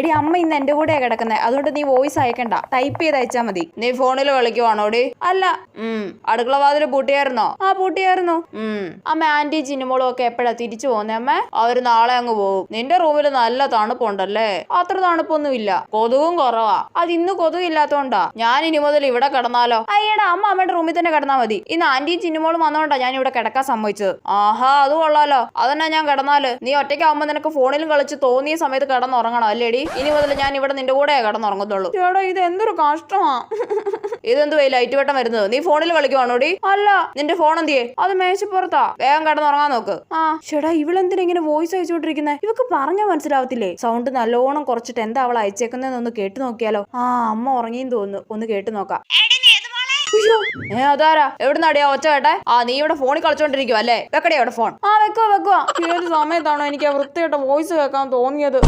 എടി അമ്മ ഇന്ന് എന്റെ കൂടെയാ കിടക്കുന്നത്, അതുകൊണ്ട് നീ വോയിസ് അയക്കണ്ട, ടൈപ്പ് ചെയ്ത് അയച്ചാ മതി. നീ ഫോണിൽ കളിക്കുവാണോടി? അല്ല. അടുക്കള വാതില് പൂട്ടിയായിരുന്നോ? ആ പൂട്ടിയായിരുന്നു. അമ്മ ആന്റി ചിന്നുമോളും ഒക്കെ എപ്പോഴാ തിരിച്ചു പോകുന്നേ അമ്മ? അവര് നാളെ അങ്ങ് പോകും. നിന്റെ റൂമിൽ നല്ല തണുപ്പുണ്ടല്ലേ? അത്ര തണുപ്പൊന്നും ഇല്ല, കൊതുകും കുറവാ. അത് ഇന്ന് കൊതുക് ഇല്ലാത്തോണ്ടാ. ഞാൻ ഇനി മുതൽ ഇവിടെ കിടന്നാലോ? അയ്യടാ, അമ്മ അമ്മയുടെ റൂമിൽ തന്നെ കിടന്നാ മതി. ഇന്ന് ആന്റിയും ചിന്നുമോളും വന്നോണ്ടാ ഞാൻ ഇവിടെ കിടക്കാൻ സമ്മതിച്ചത്. ആഹാ, അത് കൊള്ളാലോ. അതന്നെ ഞാൻ കിടന്നാല്. നീ ഒറ്റയ്ക്കാവുമ്പോ നിനക്ക് ഫോണിലും കളിച്ച് തോന്നിയ സമയത്ത് കിടന്നുറങ്ങണം അല്ലേടി? ഇനി മുതൽ ഞാൻ ഇവിടെ നിന്റെ കൂടെ കിടന്നുറങ്ങത്തുള്ളൂ. ചേട്ടാ, ഇത് എന്തൊരു കഷ്ടമാ. ഇതെന്ത് പോയി ലൈറ്റ് വെട്ടം വരുന്നത്? നീ ഫോണിൽ കളിക്കുവാണോടി? അല്ല. നിന്റെ ഫോൺ എന്തിയേ? അത് മേശപ്പുറത്താ. വേഗം കിടന്നുറങ്ങാൻ നോക്ക്. ആ ചേട്ടാ, ഇവളെന്തിനാ ഇങ്ങനെ വോയിസ് അയച്ചുകൊണ്ടിരിക്കുന്നത്? ഇവക്ക് പറഞ്ഞാൽ മനസ്സിലാവത്തില്ലേ? സൗണ്ട് നല്ലോണം കുറച്ചിട്ട് എന്താ അവൾ അയച്ചേക്കുന്നതെന്നൊന്ന് കേട്ടു നോക്കിയാലോ? ആ, അമ്മ ഉറങ്ങിയെന്ന് തോന്നുന്നു. ഒന്ന് കേട്ടു നോക്കാം. അതാരാ? എവിടുന്നാടിയാ ഒച്ച കേട്ടെ? ആ, നീ ഇവിടെ ഫോണിൽ കളിച്ചോണ്ടിരിക്കുവ അല്ലേ? വെക്കടിയാ ഇവിടെ ഫോൺ. ആ, വെക്കുവാ. ഏത് സമയത്താണോ എനിക്ക് ആ വൃത്തിയായിട്ട വോയിസ് കേൾക്കാൻ തോന്നിയത്?